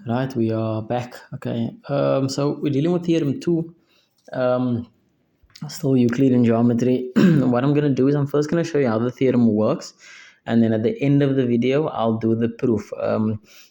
Right, we are back. Okay. So we're dealing with theorem two. Um, Still Euclidean geometry. What I'm gonna do is I'm first gonna show you how the theorem works, and then at the end of the video I'll do the proof.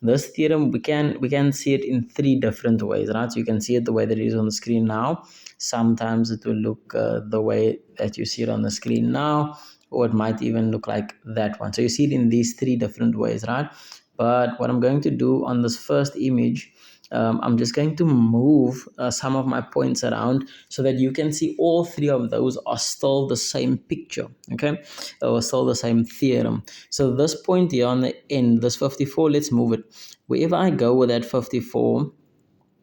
This theorem we can see it in three different ways, right? So you can see it the way that it is on the screen now. Sometimes it will look the way that you see it on the screen now, or it might even look like that one. So you see it in these three different ways, right? But what I'm going to do on this first image, I'm just going to move some of my points around so that you can see all three of those are still the same picture, okay, or still the same theorem. So this point here on the end, this 54, let's move it. Wherever I go with that 54,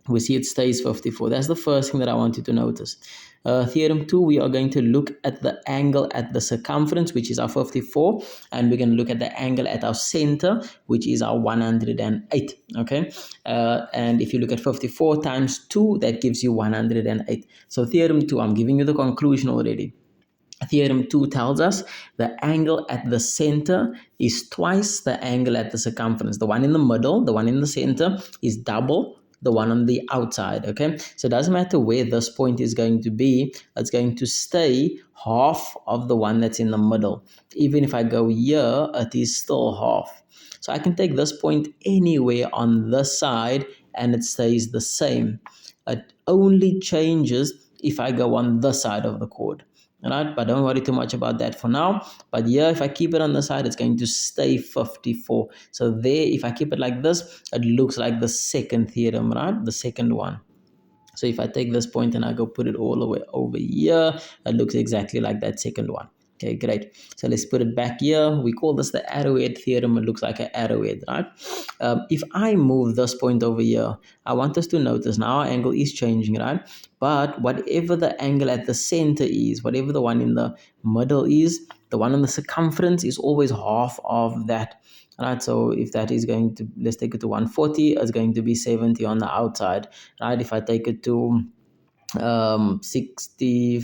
we see it stays 54. That's the first thing that I want you to notice. Theorem 2, we are going to look at the angle at the circumference, which is our 54, and we're going to look at the angle at our center, which is our 108, okay? And if you look at 54 times 2, that gives you 108. So theorem 2, I'm giving you the conclusion already. Theorem 2 tells us the angle at the center is twice the angle at the circumference. The one in the middle, the one in the center, is double the one on the outside, okay? So it doesn't matter where this point is going to be, it's going to stay half of the one that's in the middle. Even if I go here, it is still half. So I can take this point anywhere on this side and it stays the same. It only changes if I go on this side of the chord. Right, but don't worry too much about that for now. But here, if I keep it on the side, it's going to stay 54. So there, if I keep it like this, it looks like the second theorem, right? The second one. So if I take this point and I go put it all the way over here, it looks exactly like that second one. Okay, great. So let's put it back here. We call this the arrowhead theorem. It looks like an arrowhead, right? If I move this point over here, I want us to notice now our angle is changing, right? But whatever the angle at the center is, whatever the one in the middle is, the one on the circumference is always half of that. Right, so if that is going to, let's take it to 140, it's going to be 70 on the outside. Right, if I take it to 60,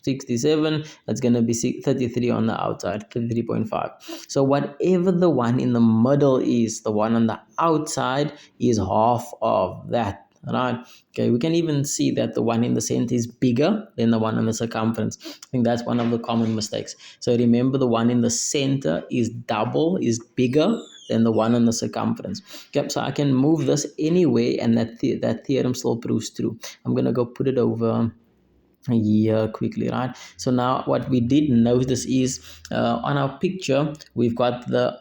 67, that's going to be 33 on the outside, 33.5. So whatever the one in the middle is, the one on the outside is half of that. Right. Okay. We can even see that the one in the center is bigger than the one on the circumference. I think that's one of the common mistakes. So remember, the one in the center is bigger than the one on the circumference. Okay. So I can move this anyway, and that theorem still proves true. I'm gonna go put it over here quickly, right? So now what we did notice is on our picture we've got the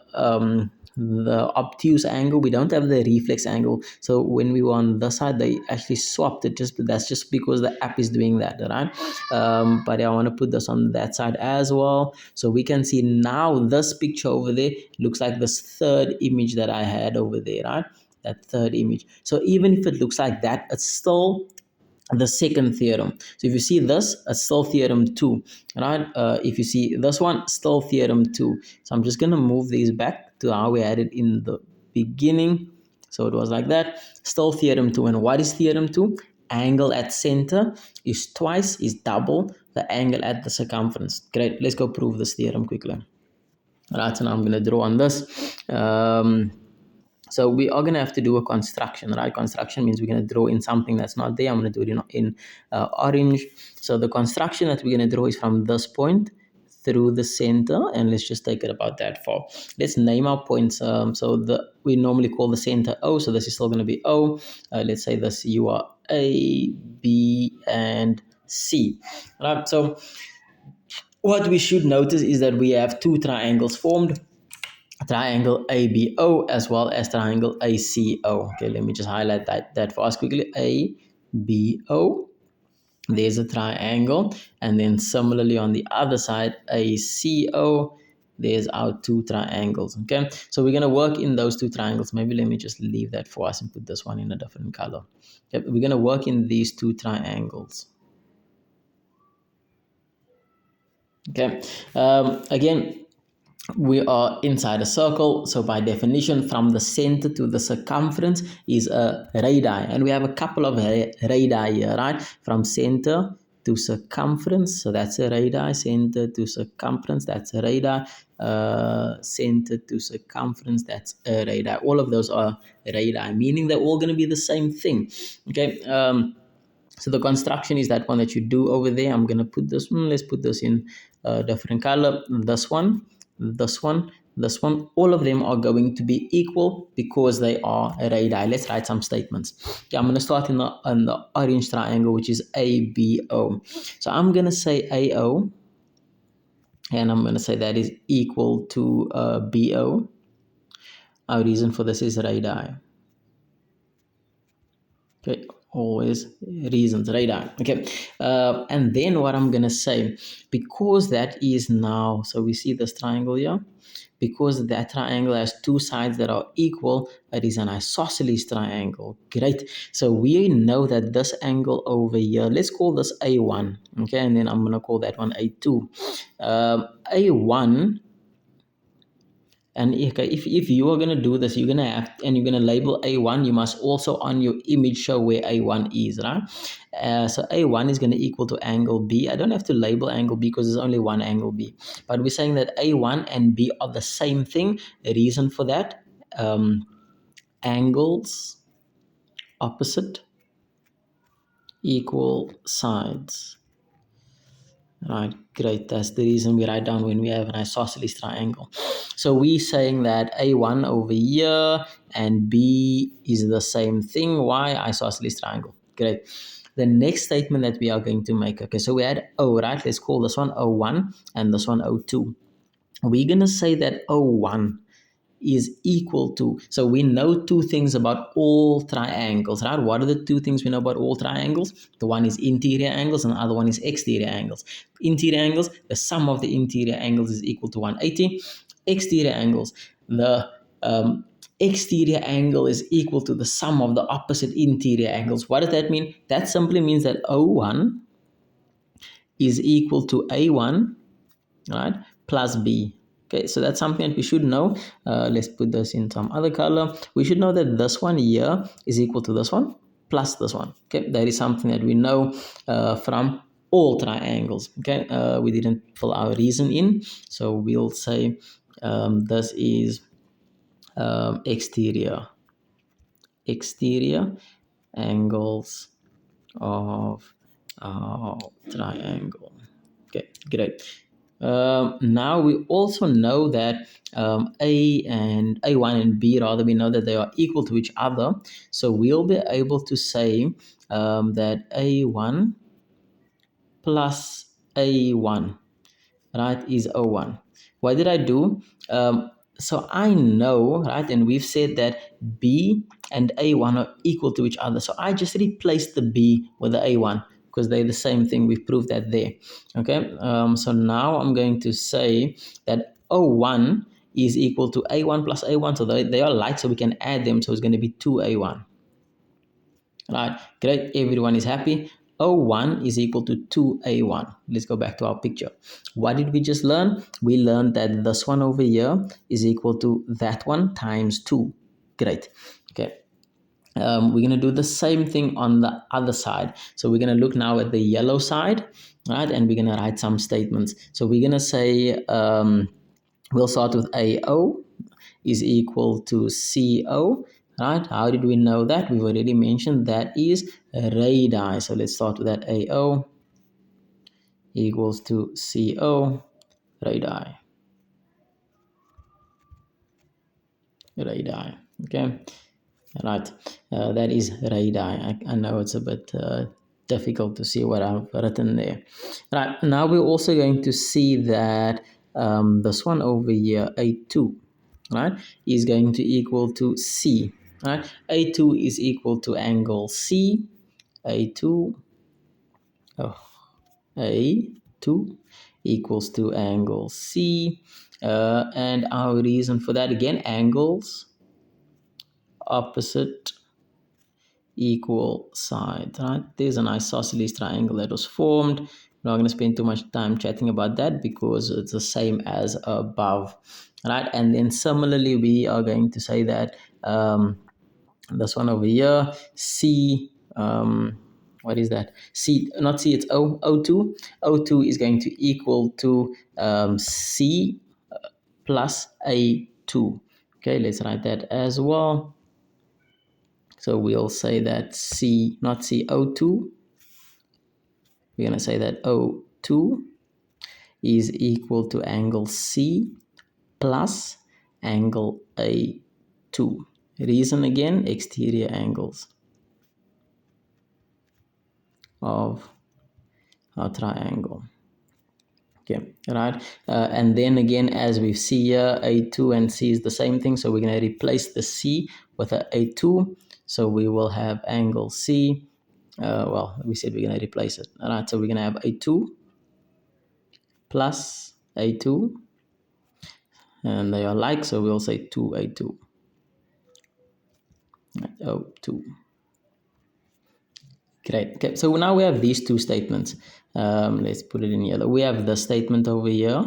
obtuse angle. We don't have the reflex angle. So when we were on the side, they actually swapped it. That's just because the app is doing that, right? But I want to put this on that side as well, so we can see now this picture over there looks like this third image that I had over there, right? That third image. So even if it looks like that, it's still the second theorem. So if you see this, it's still theorem 2, right? If you see this one, still theorem 2. So I'm just going to move these back to how we had it in the beginning. So it was like that, still theorem 2. And what is theorem 2? Angle at center is double the angle at the circumference. Great, let's go prove this theorem quickly. All right, so now I'm going to draw on this. So we are going to have to do a construction, right? Construction means we're going to draw in something that's not there. I'm going to do it in orange. So the construction that we're going to draw is from this point through the center, and let's just take it about that far. Let's name our points. We normally call the center O, so this is still going to be O. Let's say this you are A, B, and C. Right. So what we should notice is that we have two triangles formed, triangle ABO as well as triangle ACO. Okay, let me just highlight that for us quickly. ABO, there's a triangle, and then similarly on the other side, ACO, there's our two triangles. Okay, so we're going to work in those two triangles. Maybe let me just leave that for us and put this one in a different color. Okay, we're going to work in these two triangles. Okay, again, we are inside a circle, so by definition from the center to the circumference is a radii, and we have a couple of radii here, right? From center to circumference, so that's a radii. Center to circumference, that's a radii. Center to circumference, that's a radii. All of those are radii, meaning they're all going to be the same thing. Okay. So the construction is that one that you do over there. I'm going to put this one, let's put this in a different color. This one, this one, this one, all of them are going to be equal because they are radii. Let's write some statements. Okay, I'm going to start in the orange triangle, which is ABO. So I'm going to say AO, and I'm going to say that is equal to BO. Our reason for this is radii. Okay, always reasons, radii. Okay, and then what I'm gonna say, because that is now, so we see this triangle here, because that triangle has two sides that are equal, it is an isosceles triangle. Great. So we know that this angle over here, let's call this A1. Okay, and then I'm gonna call that one A2. A1. And okay, if you are going to do this, you're going to have, and you're going to label A1, you must also on your image show where A1 is, right? So A1 is going to equal to angle B. I don't have to label angle B because there's only one angle B. But we're saying that A1 and B are the same thing. The reason for that, angles opposite equal sides. Right, great. That's the reason we write down when we have an isosceles triangle. So we're saying that A1 over here and B is the same thing. Why? Isosceles triangle. Great. The next statement that we are going to make, okay, so we had O, right? Let's call this one O1 and this one O2. We're going to say that O1 is equal to, so we know two things about all triangles, right? What are the two things we know about all triangles? The one is interior angles and the other one is exterior angles. Interior angles, the sum of the interior angles is equal to 180. Exterior angles, the exterior angle is equal to the sum of the opposite interior angles. What does that mean? That simply means that O1 is equal to A1, right, plus B. Okay, so that's something that we should know. Let's put this in some other color. We should know that this one here is equal to this one plus this one. Okay, that is something that we know from all triangles. Okay, we didn't fill our reason in, so we'll say this is exterior angles of our triangle. Okay, great. Now we also know that A1 and B, rather, we know that they are equal to each other. So we'll be able to say that A1 plus A1, right, is O1. What did I do? So I know, right, and we've said that B and A1 are equal to each other. So I just replaced the B with the A1 because they're the same thing. We've proved that there. Okay, so now I'm going to say that O1 is equal to A1 plus A1. So they are like, so we can add them. So it's going to be 2A1. Right, great. Everyone is happy. O1 is equal to 2A1. Let's go back to our picture. What did we just learn? We learned that this one over here is equal to that one times 2. Great. Okay. We're going to do the same thing on the other side. So we're going to look now at the yellow side, right? And we're going to write some statements. So we're going to say, we'll start with AO is equal to CO. Right? How did we know that? We've already mentioned that is radii. So let's start with that. AO equals to CO, radii. Radii. Okay. Right. That is radii. I know it's a bit difficult to see what I've written there. Right. Now we're also going to see that this one over here, A2, right, is going to equal to C. Right? A2 is equal to angle C. A2, A2 equals to angle C. And our reason for that, again, angles opposite equal sides. Right? There's an isosceles triangle that was formed. I'm not going to spend too much time chatting about that because it's the same as above. Right? And then similarly, we are going to say that this one over here, C, what is that? C, not C, it's O, O2. O2 is going to equal to C plus A2. Okay, let's write that as well. So we'll say that C, not C, O2. We're going to say that O2 is equal to angle C plus angle A2. Reason again, exterior angles of our triangle. Okay, right. And then again, as we see here, A2 and C is the same thing. So we're going to replace the C with a A2. So we will have angle C. Well, we said we're going to replace it. All right, so we're going to have A2 plus A2. And they are like, so we'll say 2A2. O2. Great. Okay, so now we have these two statements. Let's put it in yellow. We have the statement over here,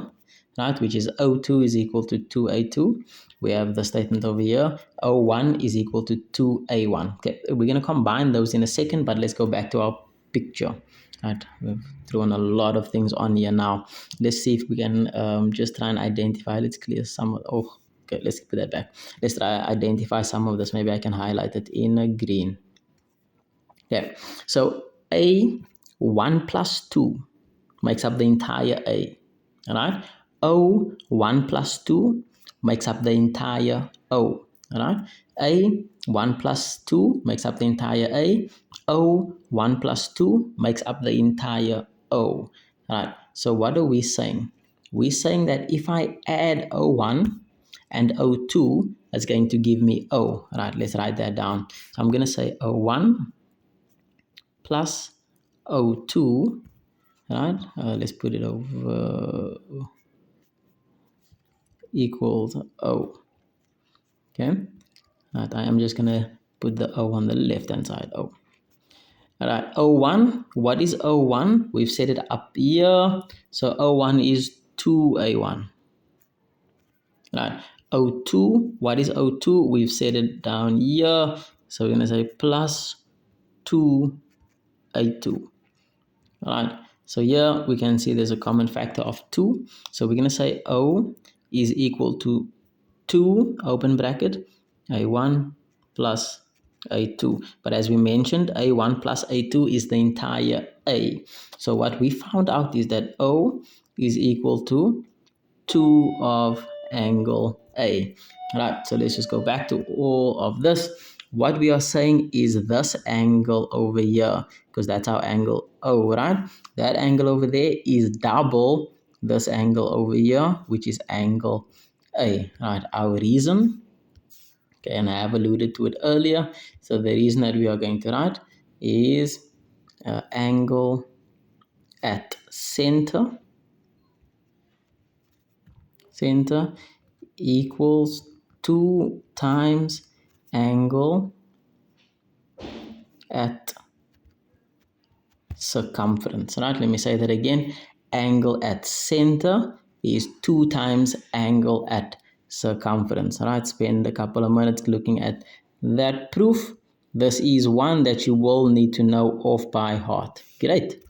right, which is O2 is equal to 2A2. We have the statement over here, O1 is equal to 2A1. Okay, we're going to combine those in a second, but let's go back to our picture. Right, we've thrown a lot of things on here now. Let's see if we can just try and identify. Let's clear some of, oh, okay, let's put that back. Let's try identify some of this. Maybe I can highlight it in a green. Yeah, so A1 plus 2 makes up the entire A, all right? O1 plus 2 makes up the entire O, all right? A1 plus 2 makes up the entire A. O1 plus 2 makes up the entire O, all right? So what are we saying? We're saying that if I add O1 and O2, that's going to give me O, all right? Let's write that down. So I'm going to say O1 plus O2, right? Let's put it over equals O. Okay, right, I am just gonna put the O on the left hand side. O. All right, O1. What is O1? We've set it up here. So O1 is 2A1. Right. O2. What is O2? We've set it down here. So we're gonna say plus 2A2. All right, so here we can see there's a common factor of 2. So we're going to say O is equal to 2, open bracket, A1 plus A2. But as we mentioned, A1 plus A2 is the entire A. So what we found out is that O is equal to 2 of angle A. All right, so let's just go back to all of this. What we are saying is this angle over here, because that's our angle O, right? That angle over there is double this angle over here, which is angle A, right? Our reason, okay, and I have alluded to it earlier. So the reason that we are going to write is angle at center equals 2 times angle at circumference, right? Let me say that again. Angle at center is 2 times angle at circumference, right? Spend a couple of minutes looking at that proof. This is one that you will need to know off by heart. Great.